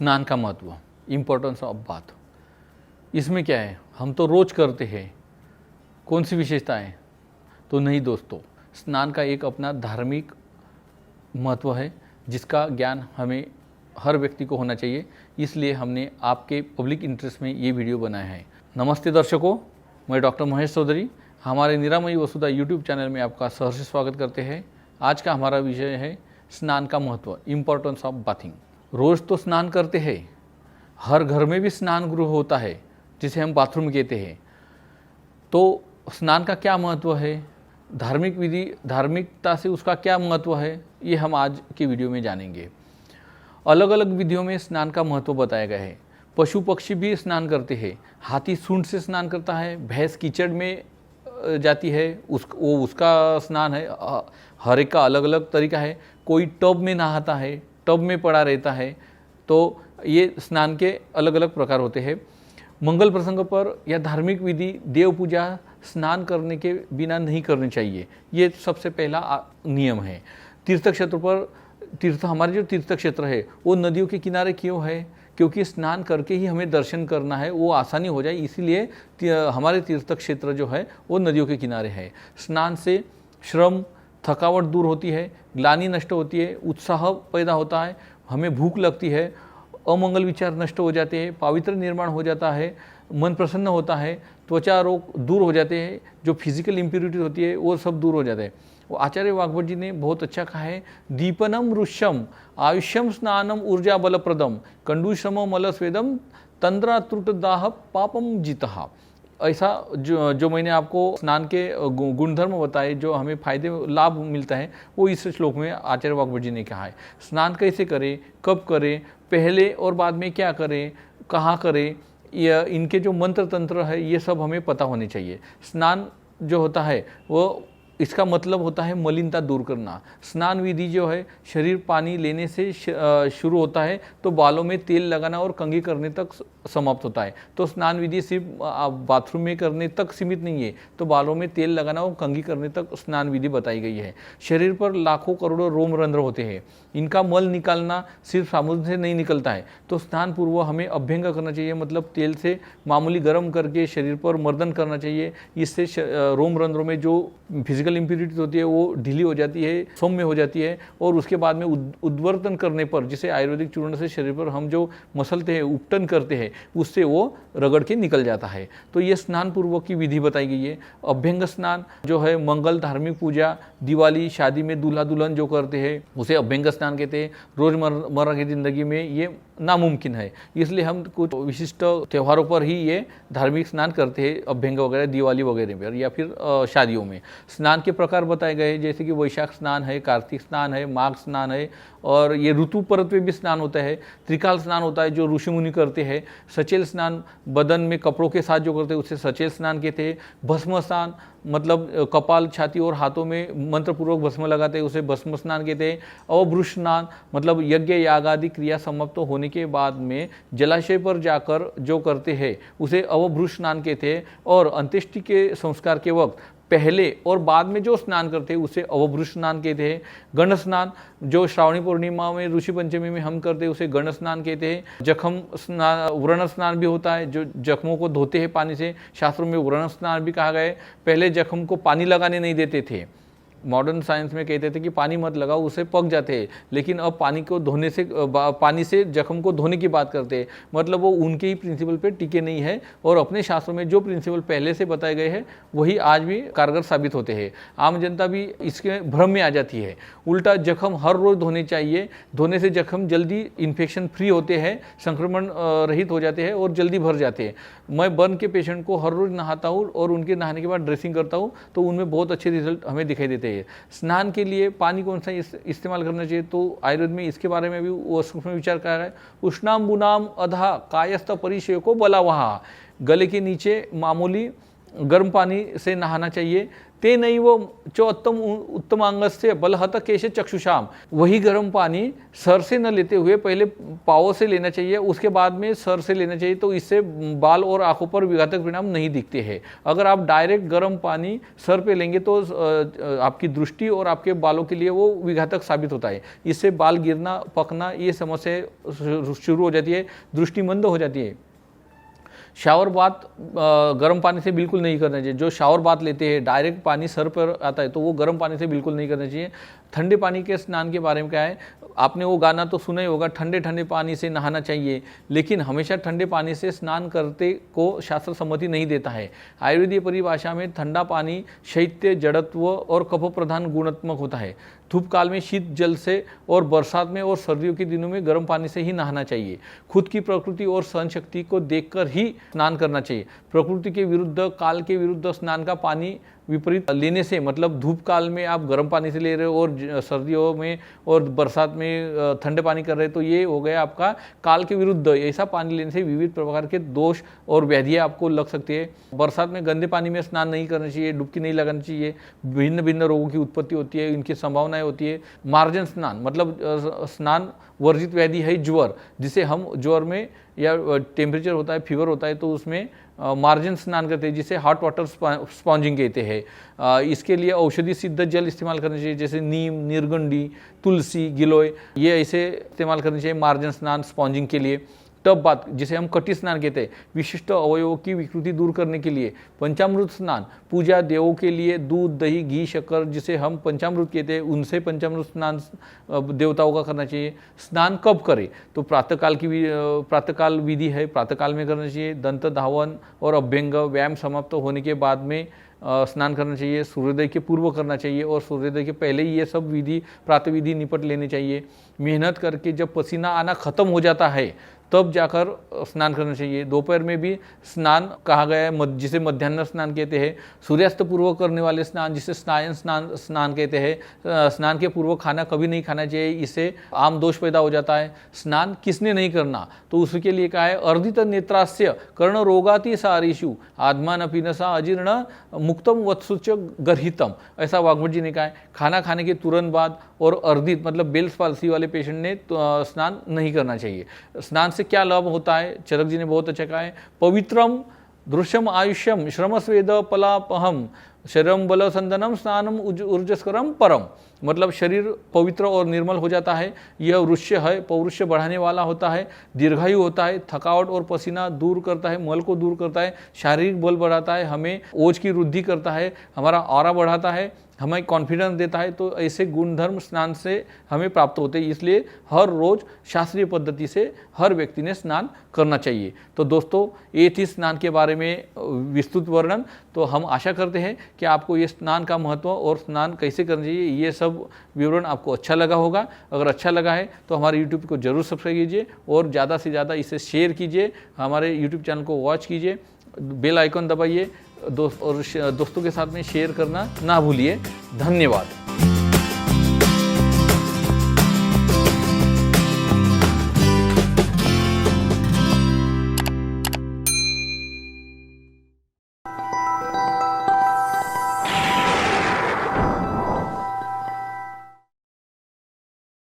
स्नान का महत्व, इम्पोर्टेंस ऑफ बाथ। इसमें क्या है, हम तो रोज करते हैं, कौन सी विशेषता है? तो नहीं दोस्तों, स्नान का एक अपना धार्मिक महत्व है जिसका ज्ञान हमें हर व्यक्ति को होना चाहिए। इसलिए हमने आपके पब्लिक इंटरेस्ट में ये वीडियो बनाया है। नमस्ते दर्शकों, मैं डॉक्टर महेश चौधरी हमारे निरामयी वसुधा यूट्यूब चैनल में आपका सहर्ष स्वागत करते हैं। आज का हमारा विषय है स्नान का महत्व, इम्पोर्टेंस ऑफ बाथिंग। रोज़ तो स्नान करते हैं, हर घर में भी स्नान गृह होता है जिसे हम बाथरूम कहते हैं। तो स्नान का क्या महत्व है, धार्मिक विधि, धार्मिकता से उसका क्या महत्व है, ये हम आज की वीडियो में जानेंगे। अलग अलग विधियों में स्नान का महत्व बताया गया है। पशु पक्षी भी स्नान करते हैं। हाथी सूंड से स्नान करता है, भैंस कीचड़ में जाती है, उसका स्नान है। हर एक का अलग अलग तरीका है। कोई टब में नहाता है, टब में पड़ा रहता है। तो ये स्नान के अलग अलग प्रकार होते हैं। मंगल प्रसंग पर या धार्मिक विधि, देव पूजा स्नान करने के बिना नहीं करनी चाहिए, ये सबसे पहला नियम है। तीर्थ क्षेत्र पर, हमारे जो तीर्थ क्षेत्र है वो नदियों के किनारे क्यों है? क्योंकि स्नान करके ही हमें दर्शन करना है, वो आसानी हो जाए, इसीलिए हमारे तीर्थ क्षेत्र जो है वो नदियों के किनारे है। स्नान से श्रम, थकावट दूर होती है, ग्लानि नष्ट होती है, उत्साह पैदा होता है, हमें भूख लगती है, अमंगल विचार नष्ट हो जाते हैं, पवित्र निर्माण हो जाता है, मन प्रसन्न होता है, त्वचा रोग दूर हो जाते हैं, जो फिजिकल इम्प्योरिटी होती है वो सब दूर हो जाता है। वो आचार्य वाग्भट जी ने बहुत अच्छा कहा है, दीपनम रुष्यम आयुष्यम स्नानम ऊर्जा बलप्रदम कंडूश्रम मल स्वेदम तंद्रा त्रुट दाह पापम जीतहा। ऐसा जो मैंने आपको स्नान के गुणधर्म बताए, जो हमें फायदे लाभ मिलता है, वो इस श्लोक में आचार्य वाग्भट जी ने कहा है। स्नान कैसे करें, कब करें, पहले और बाद में क्या करें, कहाँ करें, या इनके जो मंत्र तंत्र है ये सब हमें पता होने चाहिए। स्नान जो होता है वो, इसका मतलब होता है मलिनता दूर करना। स्नान विधि जो है शरीर पानी लेने से शुरू होता है, तो बालों में तेल लगाना और कंघी करने तक समाप्त होता है। तो स्नान विधि सिर्फ बाथरूम में करने तक सीमित नहीं है, तो बालों में तेल लगाना और कंघी करने तक स्नान विधि बताई गई है। शरीर पर लाखों करोड़ों रोम रंध्र होते हैं, इनका मल निकालना सिर्फ साबुन से नहीं निकलता है। तो स्नान पूर्व हमें अभ्यंग करना चाहिए, मतलब तेल से मामूली गर्म करके शरीर पर मर्दन करना चाहिए। इससे रोम रंध्रों में जो फिजिकल इम्प्योरिटी होती है वो ढीली हो जाती है, सौम्य हो जाती है, और उसके बाद में उद्वर्तन करने पर, जिसे आयुर्वेदिक चूर्ण से शरीर पर हम जो मसलते हैं, उपटन करते हैं, उससे वो रगड़ के निकल जाता है। तो ये स्नान पूर्व की विधि बताई गई है। अभ्यंग स्नान जो है मंगल, धार्मिक पूजा, दिवाली, शादी में दूल्हा दुल्हन जो करते हैं उसे अभ्यंग स्नान कहते हैं। रोजमर्रा की जिंदगी में ये नामुमकिन है, इसलिए हम कुछ विशिष्ट त्योहारों पर ही ये धार्मिक स्नान करते हैं, अभ्यंग वगैरह, दिवाली वगैरह पर, या फिर शादियों में। स्नान के प्रकार बताए गए, जैसे कि वैशाख स्नान है, कार्तिक स्नान है, माघ स्नान है, और ये ऋतु परत्वे भी स्नान होता है। त्रिकाल स्नान होता है जो ऋषि मुनि करते हैं। सचेल स्नान, बदन में कपड़ों के साथ जो करते हैं उसे सचेल स्नान कहते हैं। भस्म स्नान, मतलब कपाल, छाती और हाथों में मंत्रपूर्वक भस्म लगाते हैं, उसे भस्म स्नान कहते हैं। अवभृष स्नान, मतलब यज्ञ याग आदि क्रिया समाप्त होने के बाद में जलाशय पर जाकर जो करते हैं उसे अवभृष स्नान कहते हैं। और अंत्येष्टि के संस्कार के वक्त पहले और बाद में जो स्नान करते हैं उसे अवभृष स्नान कहते हैं। गण स्नान, जो श्रावणी पूर्णिमा में, ऋषि पंचमी में हम करते हैं उसे गण स्नान कहते हैं। जख्म स्नान, व्रण स्नान भी होता है, जो जख्मों को धोते हैं पानी से, शास्त्रों में व्रण स्नान भी कहा गया है। पहले जख्म को पानी लगाने नहीं देते थे, मॉडर्न साइंस में कहते थे कि पानी मत लगाओ, उससे पक जाते हैं, लेकिन अब पानी को धोने से, पानी से जख्म को धोने की बात करते हैं। मतलब वो उनके ही प्रिंसिपल पे टिके नहीं है, और अपने शास्त्रों में जो प्रिंसिपल पहले से बताए गए हैं वही आज भी कारगर साबित होते हैं। आम जनता भी इसके भ्रम में आ जाती है। उल्टा जख्म हर रोज धोने चाहिए, धोने से जख्म जल्दी इन्फेक्शन फ्री होते हैं, संक्रमण रहित हो जाते हैं और जल्दी भर जाते हैं। मैं बर्न के पेशेंट को हर रोज नहाता हूँ और उनके नहाने के बाद ड्रेसिंग करता हूँ, तो उनमें बहुत अच्छे रिजल्ट हमें दिखाई देते हैं। स्नान के लिए पानी कौन सा इस्तेमाल करना चाहिए, तो आयुर्वेद में इसके बारे में भी वो सूक्ष्म विचार कर रहा है। उष्णाम बुनाम अधा कायस्थ परिचय को बला वहा, गले के नीचे मामूली गर्म पानी से नहाना चाहिए। ते नहीं वो जो उत्तमांगस्य बलहत केश चक्षुषाम, वही गर्म पानी सर से न लेते हुए पहले पाँव से लेना चाहिए, उसके बाद में सर से लेना चाहिए। तो इससे बाल और आंखों पर विघातक परिणाम नहीं दिखते हैं। अगर आप डायरेक्ट गर्म पानी सर पे लेंगे तो आपकी दृष्टि और आपके बालों के लिए वो विघातक साबित होता है। इससे बाल गिरना, पकना, ये समस्या शुरू हो जाती है, दृष्टि मंद हो जाती है। शावर बात गर्म पानी से बिल्कुल नहीं करना चाहिए। जो शावर बात लेते हैं, डायरेक्ट पानी सर पर आता है, तो वो गर्म पानी से बिल्कुल नहीं करना चाहिए। ठंडे पानी के स्नान के बारे में क्या है, आपने वो गाना तो सुना ही होगा, ठंडे ठंडे पानी से नहाना चाहिए। लेकिन हमेशा ठंडे पानी से स्नान करते को शास्त्र सम्मति नहीं देता है। आयुर्वेदीय परिभाषा में ठंडा पानी शैत्य, जड़त्व और कफ प्रधान गुणात्मक होता है। धूप काल में शीत जल से और बरसात में और सर्दियों के दिनों में गर्म पानी से ही नहाना चाहिए। खुद की प्रकृति और सहन शक्ति को देखकर ही स्नान करना चाहिए। प्रकृति के विरुद्ध, काल के विरुद्ध स्नान का पानी विपरीत लेने से, मतलब धूप काल में आप गर्म पानी से ले रहे हो और सर्दियों में और बरसात में ठंडे पानी कर रहे हो, तो ये हो गया आपका काल के विरुद्ध। ऐसा पानी लेने से विविध प्रकार के दोष और व्याधियाँ आपको लग सकती है। बरसात में गंदे पानी में स्नान नहीं करना चाहिए, डुबकी नहीं लगानी चाहिए। भिन्न भिन्न रोगों की उत्पत्ति होती है, इनकी संभावनाएं होती है। मार्जन स्नान मतलब स्नान वर्जित व्याधि है ज्वर, जिसे हम ज्वर में या टेम्परेचर होता है, फीवर होता है, तो उसमें मार्जिन स्नान करते हैं, जिसे हॉट वाटर स्पॉन्जिंग कहते हैं। इसके लिए औषधि सिद्ध जल इस्तेमाल करना चाहिए, जैसे नीम, निर्गंडी, तुलसी, गिलोय, ये ऐसे इस्तेमाल करने चाहिए मार्जिन स्नान स्पॉन्जिंग के लिए। टब बात, जिसे हम कटी स्नान कहते हैं, विशिष्ट अवयवों की विकृति दूर करने के लिए। पंचामृत स्नान, पूजा देवों के लिए दूध, दही, घी, शक्कर, जिसे हम पंचामृत कहते हैं, उनसे पंचामृत स्नान देवताओं का करना चाहिए। स्नान कब करें, तो प्रातःकाल विधि है, प्रातःकाल में करना चाहिए। दंत धावन और अभ्यंग व्यायाम समाप्त होने के बाद में स्नान करना चाहिए। सूर्योदय के पूर्व करना चाहिए और सूर्योदय के पहले ही ये सब विधि, प्रातः विधि निपट लेनी चाहिए। मेहनत करके जब पसीना आना खत्म हो जाता है तब जाकर स्नान करना चाहिए। दोपहर में भी स्नान कहा गया है, जिसे मध्याह्न स्नान कहते हैं। सूर्यास्त पूर्व करने वाले स्नान, जिसे सायं स्नान कहते हैं। स्नान के पूर्व खाना कभी नहीं खाना चाहिए, इससे आम दोष पैदा हो जाता है। स्नान किसने नहीं करना, तो उसके लिए कहा है, अर्धित नेत्रास्य कर्ण रोगाति सारीषु आत्मान पीनसा अजीर्ण मुक्तम वत्सुच गर्हितम, ऐसा वाग्भट जी ने कहा है। खाना खाने के तुरंत बाद और अर्धित मतलब बेल्स पाल्सी वाले पेशेंट ने स्नान नहीं करना चाहिए। स्नान से क्या लाभ होता है, चरक जी ने बहुत अच्छा कहा है, पवित्रम दृश्यम आयुष्यम श्रम स्वेद पलापहम शरीरम बल संदनम स्नानम ऊर्जस्करम परम, मतलब शरीर पवित्र और निर्मल हो जाता है। यह वृक्ष है, पौरुष्य बढ़ाने वाला होता है, दीर्घायु होता है, थकावट और पसीना दूर करता है, मल को दूर करता है, शारीरिक बल बढ़ाता है, हमें ओज की वृद्धि करता है, हमारा ऑरा बढ़ाता है, हमें कॉन्फिडेंस देता है। तो ऐसे गुणधर्म स्नान से हमें प्राप्त होते हैं, इसलिए हर रोज शास्त्रीय पद्धति से हर व्यक्ति ने स्नान करना चाहिए। तो दोस्तों, ये थी स्नान के बारे में विस्तृत वर्णन। तो हम आशा करते हैं कि आपको ये स्नान का महत्व और स्नान कैसे करना चाहिए ये सब विवरण आपको अच्छा लगा होगा। अगर अच्छा लगा है तो हमारे यूट्यूब को जरूर सब्सक्राइब कीजिए और ज़्यादा से ज़्यादा इसे शेयर कीजिए, हमारे यूट्यूब चैनल को वॉच कीजिए, बेल आइकन दबाइए, दोस्तों के साथ में शेयर करना ना भूलिए। धन्यवाद।